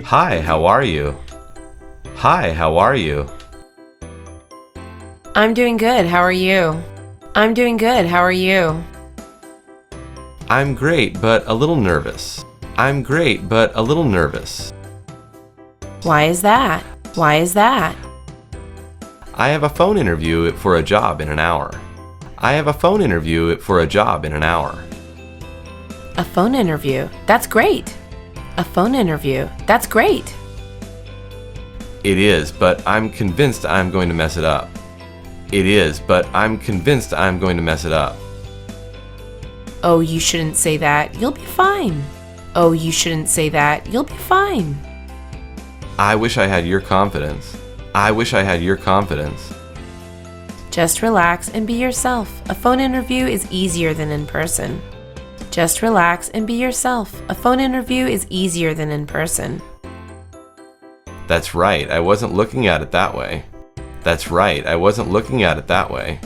Hi, how are you? Hi, how are you? I'm doing good. How are you? I'm doing good. How are you? I'm great, but a little nervous. I'm great, but a little nervous. Why is that? Why is that? I have a phone interview for a job in an hour. I have a phone interview for a job in an hour. A phone interview. That's great. A phone interview. That's great. It is, but I'm convinced I'm going to mess it up. It is, but I'm convinced I'm going to mess it up. Oh, you shouldn't say that. You'll be fine. Oh, you shouldn't say that. You'll be fine. I wish I had your confidence. I wish I had your confidence. Just relax and be yourself. A phone interview is easier than in person. Just relax and be yourself. A phone interview is easier than in person. That's right, I wasn't looking at it that way. That's right, I wasn't looking at it that way.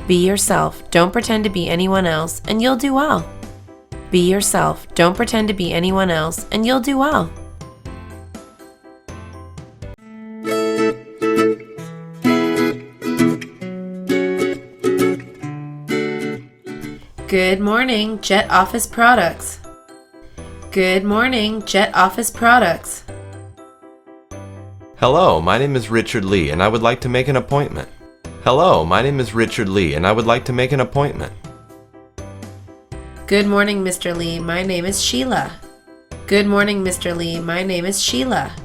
Be yourself. Don't pretend to be anyone else, and you'll do well. Be yourself. Don't pretend to be anyone else, and you'll do well. Good morning, Jet Office Products. Good morning, Jet Office Products. Hello, my name is Richard Lee, and I would like to make an appointment. Hello, my name is Richard Lee, and I would like to make an appointment. Good morning, Mr. Lee. My name is Sheila. Good morning, Mr. Lee. My name is Sheila.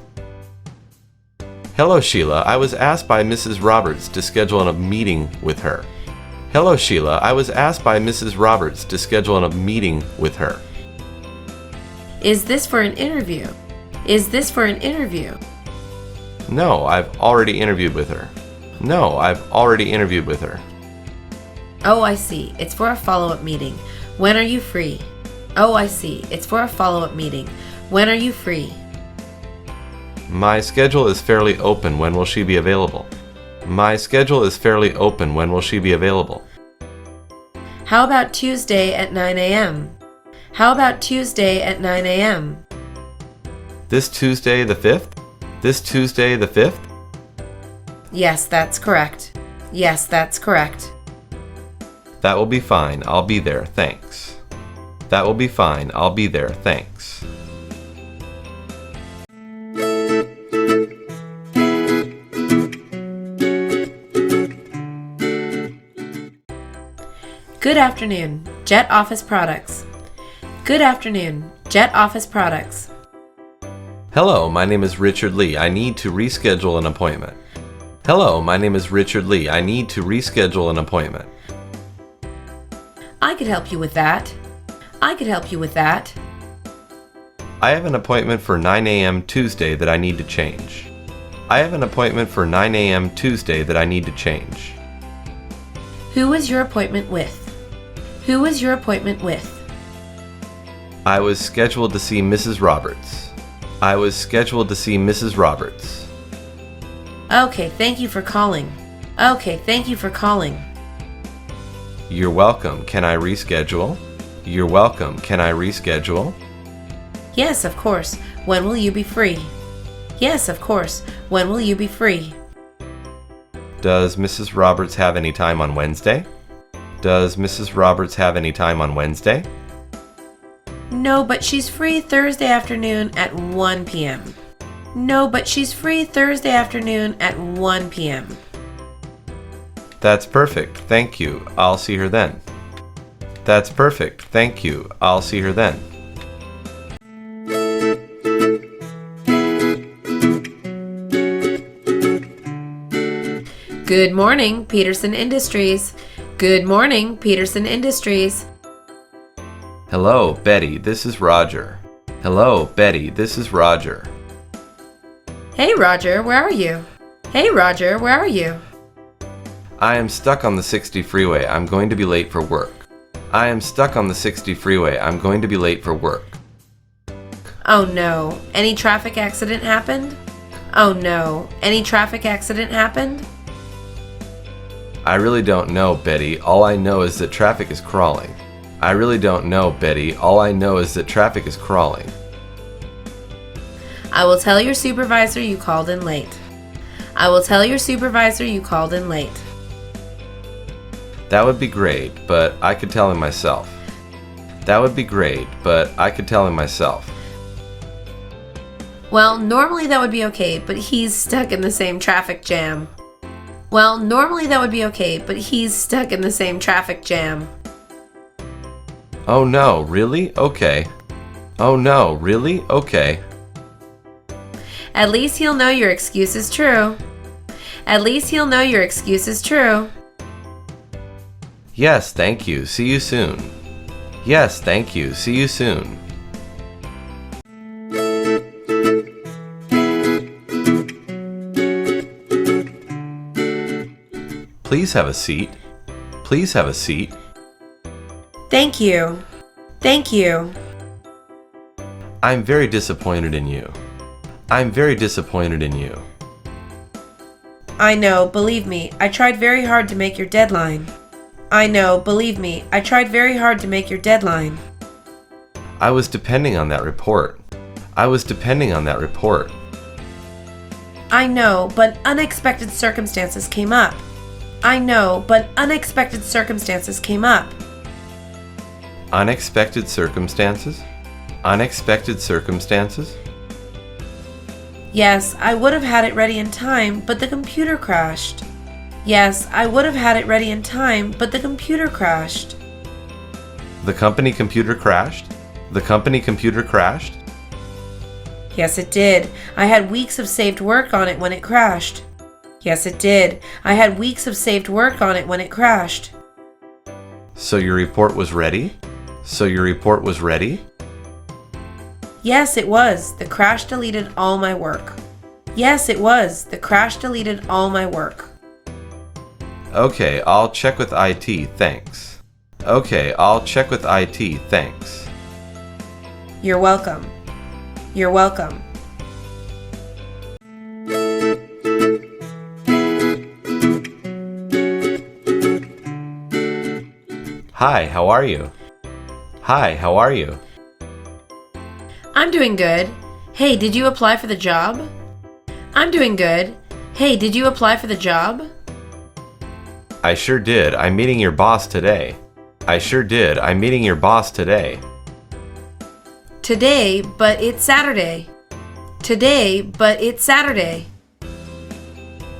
Hello, Sheila. I was asked by Mrs. Roberts to schedule a meeting with her. Hello, Sheila. I was asked by Mrs. Roberts to schedule a meeting with her. Is this for an interview? Is this for an interview? No, I've already interviewed with her. No, I've already interviewed with her. Oh, I see. It's for a follow-up meeting. When are you free? Oh, I see. It's for a follow-up meeting. When are you free? My schedule is fairly open. When will she be available? My schedule is fairly open. When will she be available? How about Tuesday at 9 a.m.? How about Tuesday at 9 a.m.? This Tuesday the 5th? This Tuesday the 5th? Yes, that's correct. Yes, that's correct. That will be fine. I'll be there. Thanks. That will be fine. I'll be there. Thanks. Good afternoon, Jet Office Products. Good afternoon, Jet Office Products. Hello, my name is Richard Lee. I need to reschedule an appointment. Hello, my name is Richard Lee. I need to reschedule an appointment. I could help you with that. I could help you with that. I have an appointment for 9 a.m. Tuesday that I need to change. I have an appointment for 9 a.m. Tuesday that I need to change. Who was your appointment with? Who was your appointment with? I was scheduled to see Mrs. Roberts. I was scheduled to see Mrs. Roberts. Okay, thank you for calling. Okay, thank you for calling. You're welcome. Can I reschedule? You're welcome. Can I reschedule? Yes, of course. When will you be free? Yes, of course. When will you be free? Does Mrs. Roberts have any time on Wednesday? Does Mrs. Roberts have any time on Wednesday? No, but she's free Thursday afternoon at 1 p.m. No, but she's free Thursday afternoon at 1 p.m. That's perfect. Thank you. I'll see her then. That's perfect. Thank you. I'll see her then. Good morning, Peterson Industries. Good morning, Peterson Industries. Hello, Betty. This is Roger. Hello, Betty. This is Roger. Hey, Roger, where are you? Hey, Roger, where are you? I am stuck on the 60 freeway. I'm going to be late for work. I am stuck on the 60 freeway. I'm going to be late for work. Oh no, any traffic accident happened? Oh no, any traffic accident happened? I really don't know, Betty. All I know is that traffic is crawling. I really don't know, Betty. All I know is that traffic is crawling. I will tell your supervisor you called in late. I will tell your supervisor you called in late. That would be great, but I could tell him myself. That would be great, but I could tell him myself. Well, normally that would be okay, but he's stuck in the same traffic jam. Well, normally that would be okay, but he's stuck in the same traffic jam. Oh no, really? Okay. Oh no, really? Okay. At least he'll know your excuse is true. At least he'll know your excuse is true. Yes, thank you. See you soon. Yes, thank you. See you soon. Please have a seat. Please have a seat. Thank you. Thank you. I'm very disappointed in you. I'm very disappointed in you. I know, believe me, I tried very hard to make your deadline. I know, believe me, I tried very hard to make your deadline. I was depending on that report. I was depending on that report. I know, but unexpected circumstances came up. I know, but unexpected circumstances came up. Unexpected circumstances? Unexpected circumstances? Yes, I would have had it ready in time, but the computer crashed. Yes, I would have had it ready in time, but the computer crashed. The company computer crashed? The company computer crashed? Yes, it did. I had weeks of saved work on it when it crashed. Yes, it did. I had weeks of saved work on it when it crashed. So your report was ready? So your report was ready? Yes, it was. The crash deleted all my work. Yes, it was. The crash deleted all my work. Okay, I'll check with IT, thanks. Okay, I'll check with IT, thanks. You're welcome. You're welcome. Hi, how are you? Hi, how are you? I'm doing good. Hey, did you apply for the job? I'm doing good. Hey, did you apply for the job? I sure did. I'm meeting your boss today. I sure did. I'm meeting your boss today. Today, but it's Saturday. Today, but it's Saturday.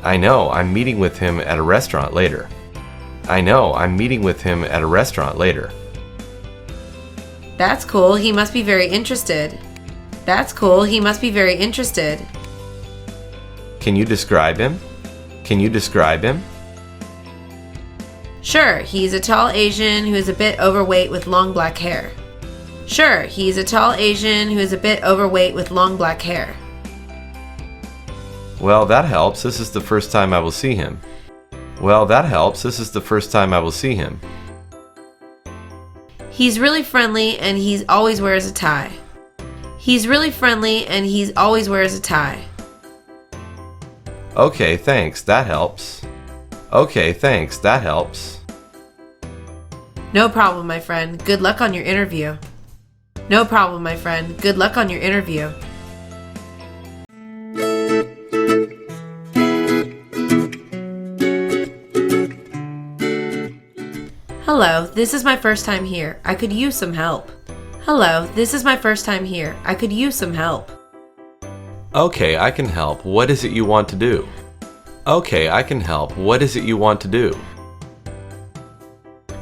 I know. I'm meeting with him at a restaurant later. I know. I'm meeting with him at a restaurant later. That's cool. He must be very interested. That's cool. He must be very interested. Can you describe him? Can you describe him? Sure, he's a tall Asian who is a bit overweight with long black hair. Sure, he's a tall Asian who is a bit overweight with long black hair. Well, that helps. This is the first time I will see him. Well, that helps. This is the first time I will see him. He's really friendly and he always wears a tie. He's really friendly and he always wears a tie. Okay, thanks. That helps. Okay, thanks. That helps. No problem, my friend. Good luck on your interview. No problem, my friend. Good luck on your interview. Hello, this is my first time here. I could use some help. Hello, this is my first time here. I could use some help. Okay, I can help. What is it you want to do? Okay, I can help. What is it you want to do?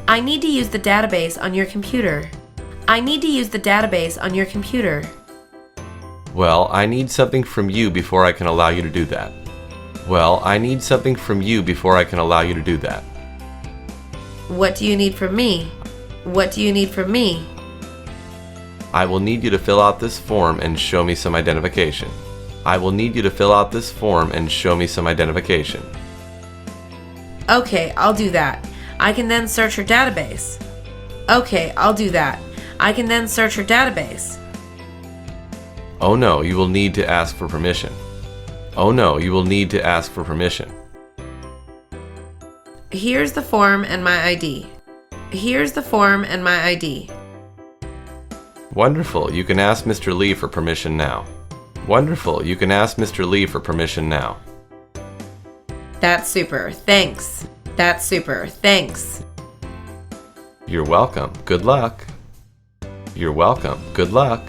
I need to use the database on your computer. I need to use the database on your computer. Well, I need something from you before I can allow you to do that. Well, I need something from you before I can allow you to do that. What do you need from me? What do you need from me? I will need you to fill out this form and show me some identification. I will need you to fill out this form and show me some identification. Okay, I'll do that. I can then search your database. Okay, I'll do that. I can then search your database. Oh no, you will need to ask for permission. Oh no, you will need to ask for permission. Here's the form and my ID. Here's the form and my ID. Wonderful, you can ask Mr. Lee for permission now. Wonderful. You can ask Mr. Lee for permission now. That's super. Thanks. That's super. Thanks. You're welcome. Good luck. You're welcome. Good luck.